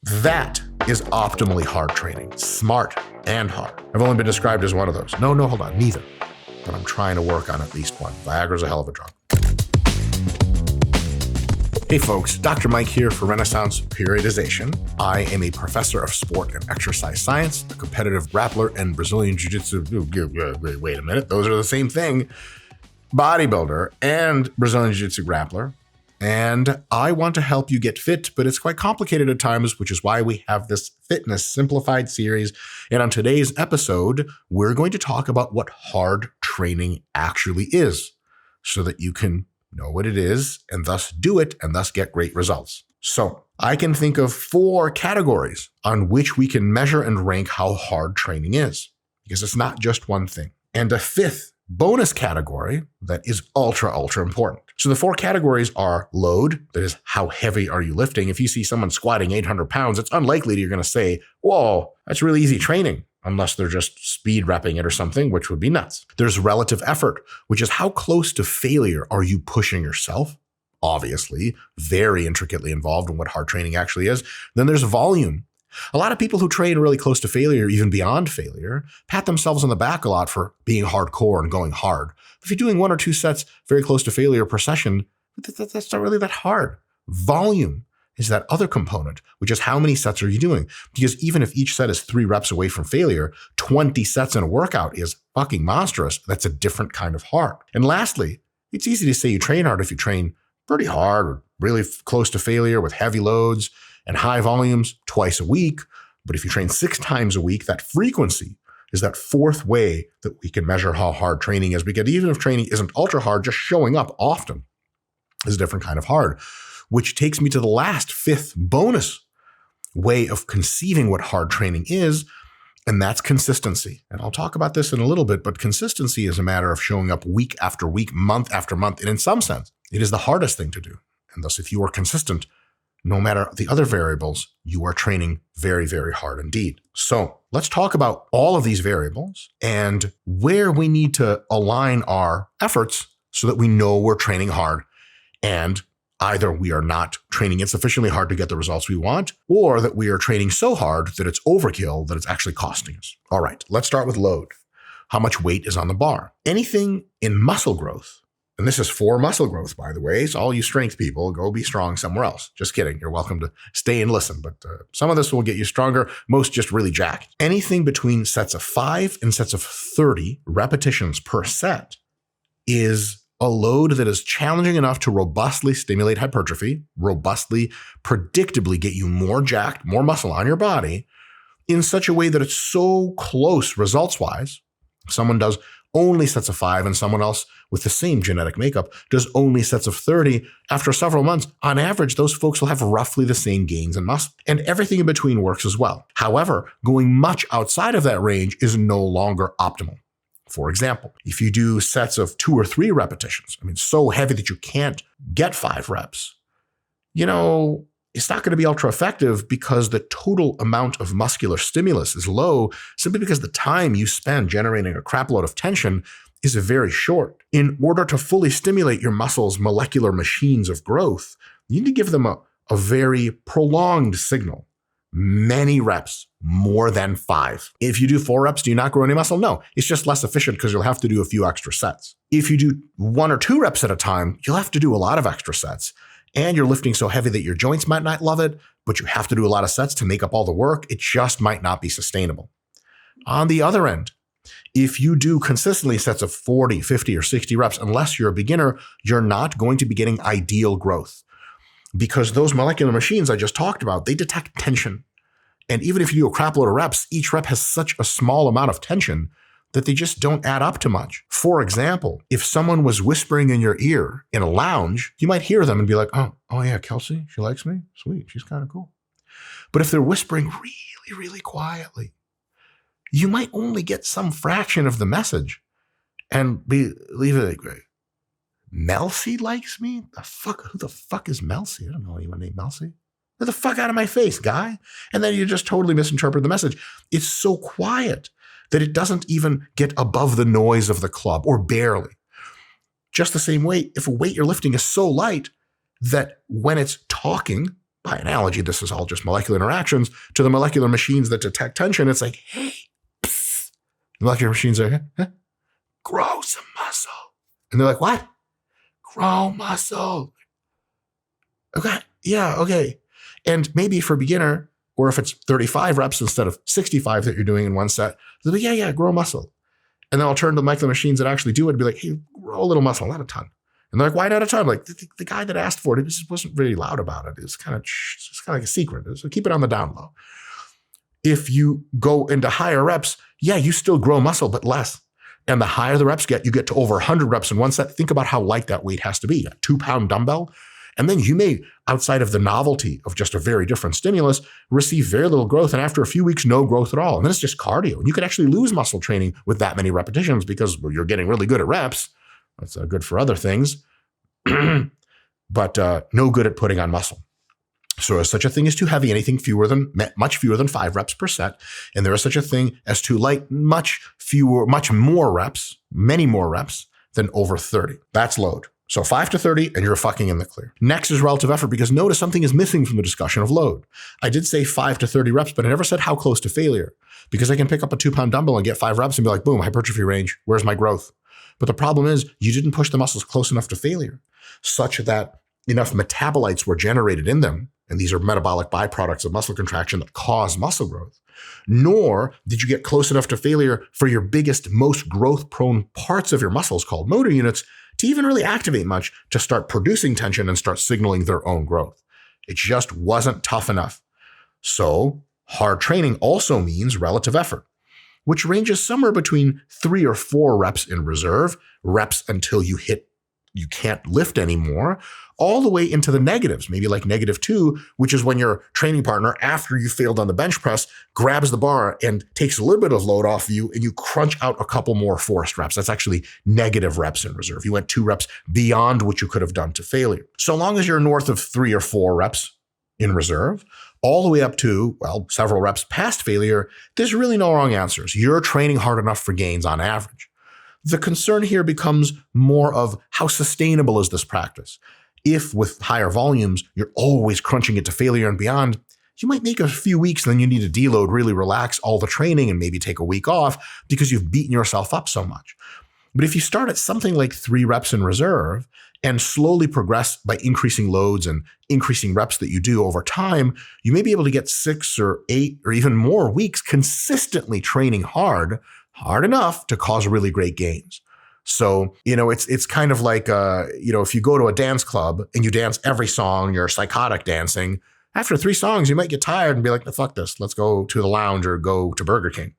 That is optimally hard training, smart and hard. I've only been described as one of those. No, hold on, neither. But I'm trying to work on at least one. Viagra's a hell of a drug. Hey folks, Dr. Mike here for Renaissance Periodization. I am a professor of sport and exercise science, a competitive grappler, and Brazilian Jiu-Jitsu. Wait a minute, those are the same thing. Bodybuilder and Brazilian Jiu-Jitsu grappler. And I want to help you get fit, but it's quite complicated at times, which is why we have this Fitness Simplified series. And on today's episode, we're going to talk about what hard training actually is so that you can know what it is and thus do it and thus get great results. So I can think of 4 categories on which we can measure and rank how hard training is, because it's not just one thing. And a 5th bonus category that is ultra important. So the 4 categories are load, that is how heavy are you lifting? If you see someone squatting 800 pounds, it's unlikely that you're going to say, whoa, that's really easy training, unless they're just speed repping it or something, which would be nuts. There's relative effort, which is how close to failure are you pushing yourself? Obviously, very intricately involved in what hard training actually is. Then there's volume. A lot of people who train really close to failure, even beyond failure, pat themselves on the back a lot for being hardcore and going hard. If you're doing 1 or 2 sets very close to failure per session, that's not really that hard. Volume is that other component, which is how many sets are you doing? Because even if each set is 3 reps away from failure, 20 sets in a workout is fucking monstrous. That's a different kind of hard. And lastly, it's easy to say you train hard if you train pretty hard or really close to failure with heavy loads and high volumes twice a week. But if you train 6 times a week, that frequency is that 4th way that we can measure how hard training is. Because even if training isn't ultra hard, just showing up often is a different kind of hard, which takes me to the last 5th bonus way of conceiving what hard training is, and that's consistency. And I'll talk about this in a little bit, but consistency is a matter of showing up week after week, month after month. And in some sense, it is the hardest thing to do. And thus, if you are consistent, no matter the other variables, you are training very hard indeed. So let's talk about all of these variables and where we need to align our efforts so that we know we're training hard and either we are not training it sufficiently hard to get the results we want, or that we are training so hard that it's overkill, that it's actually costing us. All right, let's start with load. How much weight is on the bar? Anything in muscle growth, and this is for muscle growth, by the way, so all you strength people, go be strong somewhere else. Just kidding. You're welcome to stay and listen, but some of this will get you stronger, most just really jacked. Anything between sets of 5 and sets of 30 repetitions per set is a load that is challenging enough to robustly stimulate hypertrophy, robustly, predictably get you more jacked, more muscle on your body in such a way that it's so close results-wise. Someone does only sets of 5 and someone else with the same genetic makeup does only sets of 30. After several months, on average, those folks will have roughly the same gains in muscle, and everything in between works as well. However, going much outside of that range is no longer optimal. For example, if you do sets of 2 or 3 repetitions, so heavy that you can't get 5 reps, it's not going to be ultra effective because the total amount of muscular stimulus is low, simply because the time you spend generating a crap load of tension is very short. In order to fully stimulate your muscles' molecular machines of growth, you need to give them a very prolonged signal. Many reps, more than 5. If you do 4 reps, do you not grow any muscle? No, it's just less efficient because you'll have to do a few extra sets. If you do 1 or 2 reps at a time, you'll have to do a lot of extra sets. And you're lifting so heavy that your joints might not love it, but you have to do a lot of sets to make up all the work. It just might not be sustainable. On the other end, if you do consistently sets of 40, 50, or 60 reps, unless you're a beginner, you're not going to be getting ideal growth. Because those molecular machines I just talked about, they detect tension. And even if you do a crap load of reps, each rep has such a small amount of tension that they just don't add up to much. For example, if someone was whispering in your ear in a lounge, you might hear them and be like, oh yeah, Kelsey, she likes me? Sweet, she's kind of cool. But if they're whispering really quietly, you might only get some fraction of the message and leave it like, Melcy likes me? Who the fuck is Melcy? I don't know anyone named Melcy. Get the fuck out of my face, guy. And then you just totally misinterpret the message. It's so quiet that it doesn't even get above the noise of the club, or barely. Just the same way, if a weight you're lifting is so light that when it's talking, by analogy, this is all just molecular interactions, to the molecular machines that detect tension. It's like, hey, psst. The molecular machines are, grow some muscle. And they're like, what? Grow muscle. Okay, yeah, okay. And maybe for a beginner, or if it's 35 reps instead of 65 that you're doing in one set, they'll be, yeah, grow muscle. And then I'll turn to the molecular machines that actually do it and be like, hey, grow a little muscle, not a ton. And they're like, why not a ton? Like, the guy that asked for it, just wasn't really loud about it. It's kind of like a secret. So keep it on the down low. If you go into higher reps, yeah, you still grow muscle, but less. And the higher the reps get, you get to over 100 reps in one set. Think about how light that weight has to be. A 2-pound dumbbell. And then you may, outside of the novelty of just a very different stimulus, receive very little growth. And after a few weeks, no growth at all. And then it's just cardio. And you could actually lose muscle training with that many repetitions because you're getting really good at reps. That's good for other things, but no good at putting on muscle. So there's such a thing as too heavy, much fewer than 5 reps per set. And there is such a thing as too light, much more reps, many more reps than over 30. That's load. So 5 to 30 and you're fucking in the clear. Next is relative effort, because notice something is missing from the discussion of load. I did say 5 to 30 reps, but I never said how close to failure, because I can pick up a 2-pound dumbbell and get 5 reps and be like, boom, hypertrophy range. Where's my growth? But the problem is you didn't push the muscles close enough to failure such that enough metabolites were generated in them. And these are metabolic byproducts of muscle contraction that cause muscle growth. Nor did you get close enough to failure for your biggest, most growth-prone parts of your muscles called motor units to even really activate much to start producing tension and start signaling their own growth. It just wasn't tough enough. So hard training also means relative effort, which ranges somewhere between 3 or 4 reps in reserve, reps until you can't lift anymore, all the way into the negatives, maybe like -2, which is when your training partner, after you failed on the bench press, grabs the bar and takes a little bit of load off of you and you crunch out a couple more forced reps. That's actually negative reps in reserve. You went 2 reps beyond what you could have done to failure. So long as you're north of 3 or 4 reps in reserve, all the way up to, well, several reps past failure, there's really no wrong answers. You're training hard enough for gains on average. The concern here becomes more of how sustainable is this practice? If with higher volumes, you're always crunching it to failure and beyond, you might make a few weeks and then you need to deload, really relax all the training and maybe take a week off because you've beaten yourself up so much. But if you start at something like 3 reps in reserve and slowly progress by increasing loads and increasing reps that you do over time, you may be able to get 6 or 8 or even more weeks consistently training hard enough to cause really great gains. So, it's kind of like, if you go to a dance club and you dance every song, you're psychotic dancing. After 3 songs, you might get tired and be like, fuck this, let's go to the lounge or go to Burger King.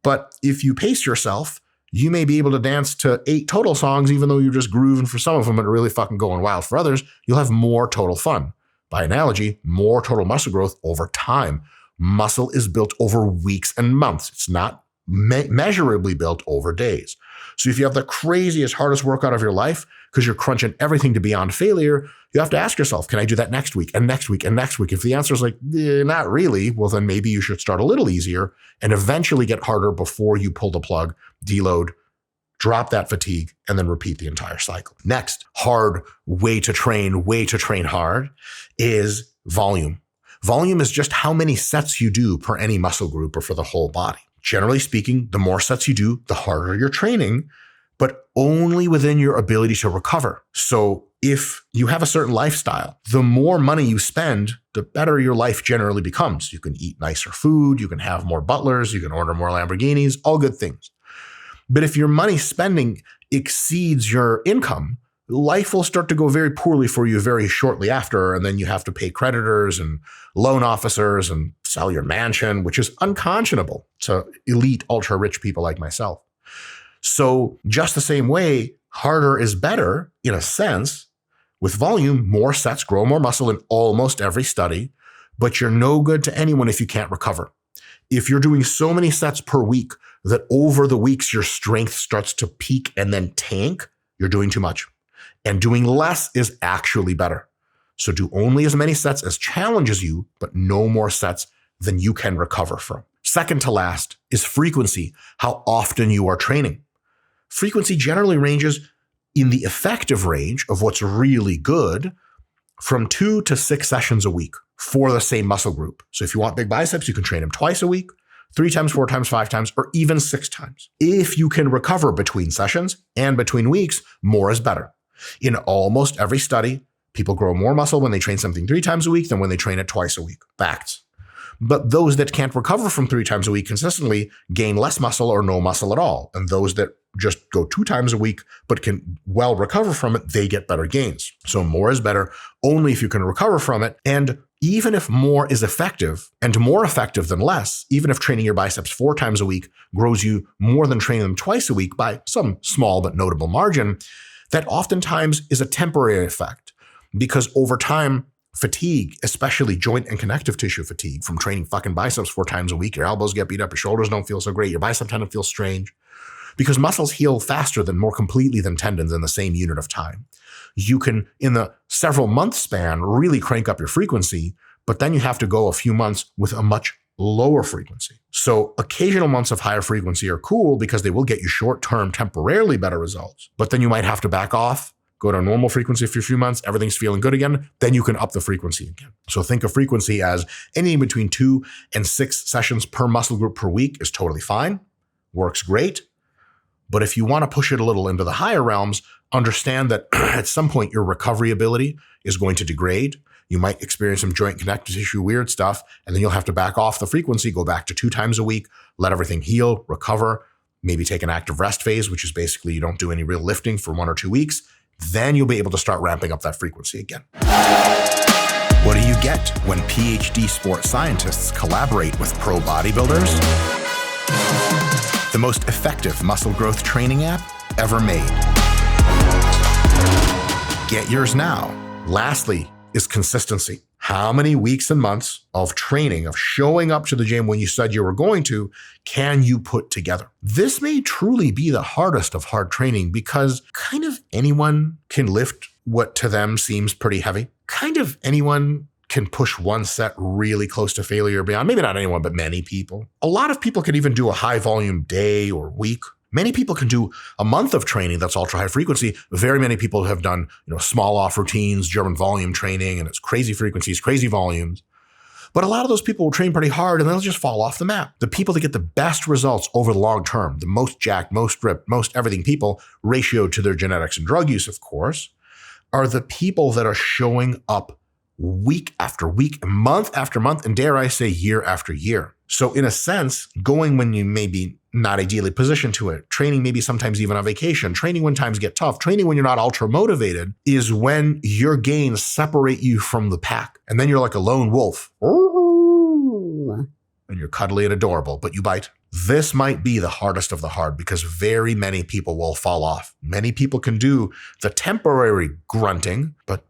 But if you pace yourself, you may be able to dance to 8 total songs, even though you're just grooving for some of them and really fucking going wild for others. You'll have more total fun. By analogy, more total muscle growth over time. Muscle is built over weeks and months. It's not measurably built over days. So if you have the craziest, hardest workout of your life because you're crunching everything to beyond failure, you have to ask yourself, can I do that next week and next week and next week? If the answer is like, not really, well, then maybe you should start a little easier and eventually get harder before you pull the plug, deload, drop that fatigue, and then repeat the entire cycle. Next, hard way to train hard is volume. Volume is just how many sets you do per any muscle group or for the whole body. Generally speaking, the more sets you do, the harder you're training, but only within your ability to recover. So if you have a certain lifestyle, the more money you spend, the better your life generally becomes. You can eat nicer food, you can have more butlers, you can order more Lamborghinis, all good things. But if your money spending exceeds your income, life will start to go very poorly for you very shortly after, and then you have to pay creditors and loan officers and sell your mansion, which is unconscionable to elite, ultra-rich people like myself. So just the same way, harder is better in a sense. With volume, more sets grow more muscle in almost every study, but you're no good to anyone if you can't recover. If you're doing so many sets per week that over the weeks your strength starts to peak and then tank, you're doing too much. And doing less is actually better. So do only as many sets as challenges you, but no more sets than you can recover from. Second to last is frequency, how often you are training. Frequency generally ranges in the effective range of what's really good from 2 to 6 sessions a week for the same muscle group. So if you want big biceps, you can train them twice a week, 3 times, 4 times, 5 times, or even 6 times. If you can recover between sessions and between weeks, more is better. In almost every study, people grow more muscle when they train something 3 times a week than when they train it twice a week. Facts. But those that can't recover from 3 times a week consistently gain less muscle or no muscle at all. And those that just go 2 times a week but can well recover from it, they get better gains. So more is better only if you can recover from it. And even if more is effective and more effective than less, even if training your biceps 4 times a week grows you more than training them twice a week by some small but notable margin, that oftentimes is a temporary effect because over time, fatigue, especially joint and connective tissue fatigue from training fucking biceps 4 times a week, your elbows get beat up, your shoulders don't feel so great, your bicep tendon feels strange because muscles heal faster than more completely than tendons in the same unit of time. You can, in the several month span, really crank up your frequency, but then you have to go a few months with a much lower frequency. So occasional months of higher frequency are cool because they will get you short-term, temporarily better results, but then you might have to back off, go to a normal frequency for a few months, everything's feeling good again, then you can up the frequency again. So think of frequency as anything between 2 and 6 sessions per muscle group per week is totally fine, works great. But if you want to push it a little into the higher realms, understand that at some point your recovery ability is going to degrade. You might experience some joint connective tissue weird stuff, and then you'll have to back off the frequency, go back to 2 times a week, let everything heal, recover, maybe take an active rest phase, which is basically you don't do any real lifting for 1 or 2 weeks. Then you'll be able to start ramping up that frequency again. What do you get when PhD sports scientists collaborate with pro bodybuilders? The most effective muscle growth training app ever made. Get yours now. Lastly is consistency. How many weeks and months of training, of showing up to the gym when you said you were going to, can you put together? This may truly be the hardest of hard training because kind of anyone can lift what to them seems pretty heavy. Kind of anyone can push one set really close to failure or beyond. Maybe not anyone, but many people. A lot of people can even do a high volume day or week. Many people can do a month of training that's ultra high frequency. Very many people have done, small off routines, German volume training, and it's crazy frequencies, crazy volumes. But a lot of those people will train pretty hard and they'll just fall off the map. The people that get the best results over the long term, the most jacked, most ripped, most everything people, ratioed to their genetics and drug use, of course, are the people that are showing up week after week, month after month, and dare I say year after year. So in a sense, going when you may be not ideally positioned to it, training maybe sometimes even on vacation, training when times get tough, training when you're not ultra motivated is when your gains separate you from the pack. And then you're like a lone wolf. And you're cuddly and adorable, but you bite. This might be the hardest of the hard because very many people will fall off. Many people can do the temporary grunting, but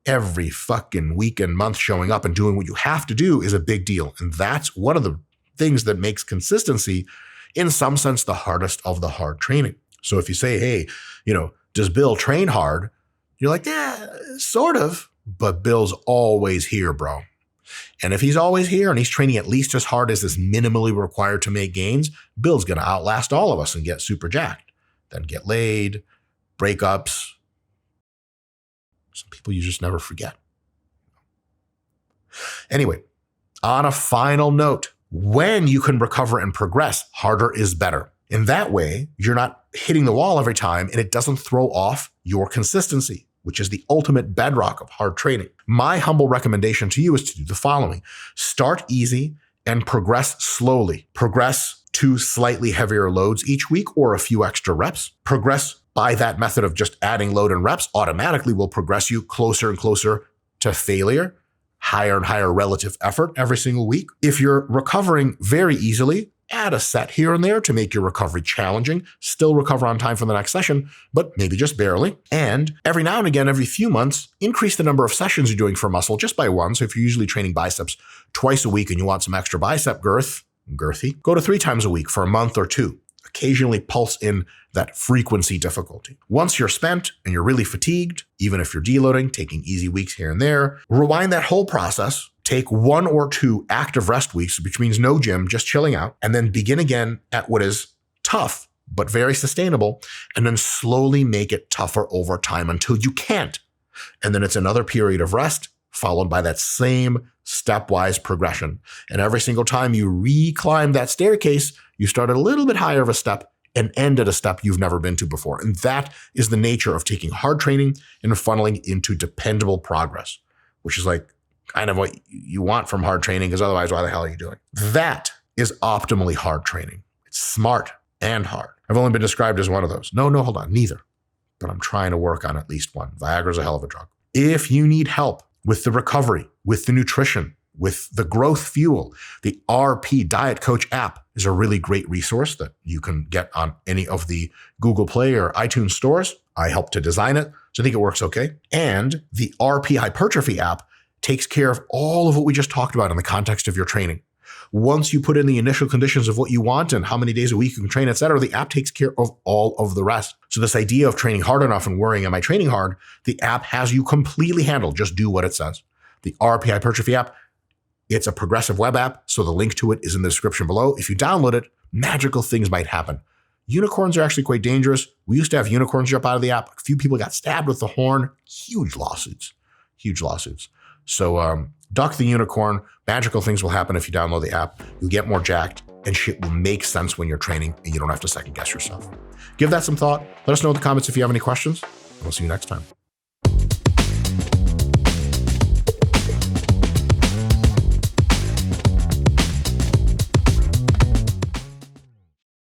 every fucking week and month showing up and doing what you have to do is a big deal. And that's one of the things that makes consistency, in some sense, the hardest of the hard training. So if you say, hey, does Bill train hard? You're like, yeah, sort of, but Bill's always here, bro. And if he's always here and he's training at least as hard as is minimally required to make gains, Bill's going to outlast all of us and get super jacked. Then get laid, breakups. Some people you just never forget. Anyway, on a final note, when you can recover and progress, harder is better. In that way, you're not hitting the wall every time and it doesn't throw off your consistency, which is the ultimate bedrock of hard training. My humble recommendation to you is to do the following. Start easy and progress slowly. Progress to slightly heavier loads each week or a few extra reps. Progress by that method of just adding load and reps automatically will progress you closer and closer to failure, higher and higher relative effort every single week. If you're recovering very easily, add a set here and there to make your recovery challenging, still recover on time for the next session, but maybe just barely. And every now and again, every few months, increase the number of sessions you're doing for muscle just by 1. So if you're usually training biceps twice a week and you want some extra bicep girthy, go to 3 times a week for a month or 2. Occasionally pulse in that frequency difficulty. Once you're spent and you're really fatigued, even if you're deloading, taking easy weeks here and there, rewind that whole process, take 1 or 2 active rest weeks, which means no gym, just chilling out, and then begin again at what is tough, but very sustainable, and then slowly make it tougher over time until you can't. And then it's another period of rest, followed by that same stepwise progression. And every single time you reclimb that staircase, you start a little bit higher of a step and end at a step you've never been to before. And that is the nature of taking hard training and funneling into dependable progress, which is like kind of what you want from hard training, because otherwise, why the hell are you doing? That is optimally hard training. It's smart and hard. I've only been described as one of those. No, hold on, neither. But I'm trying to work on at least one. Viagra's a hell of a drug. If you need help with the recovery, with the nutrition, with the growth fuel, the RP Diet Coach app is a really great resource that you can get on any of the Google Play or iTunes stores. I helped to design it, so I think it works okay. And the RP Hypertrophy app takes care of all of what we just talked about in the context of your training. Once you put in the initial conditions of what you want and how many days a week you can train, etc., the app takes care of all of the rest. So this idea of training hard enough and worrying, am I training hard? The app has you completely handled. Just do what it says. The RP Hypertrophy app, it's a progressive web app, so the link to it is in the description below. If you download it, magical things might happen. Unicorns are actually quite dangerous. We used to have unicorns jump out of the app. A few people got stabbed with the horn. Huge lawsuits. So duck the unicorn. Magical things will happen if you download the app. You'll get more jacked, and shit will make sense when you're training, and you don't have to second guess yourself. Give that some thought. Let us know in the comments if you have any questions. We'll see you next time.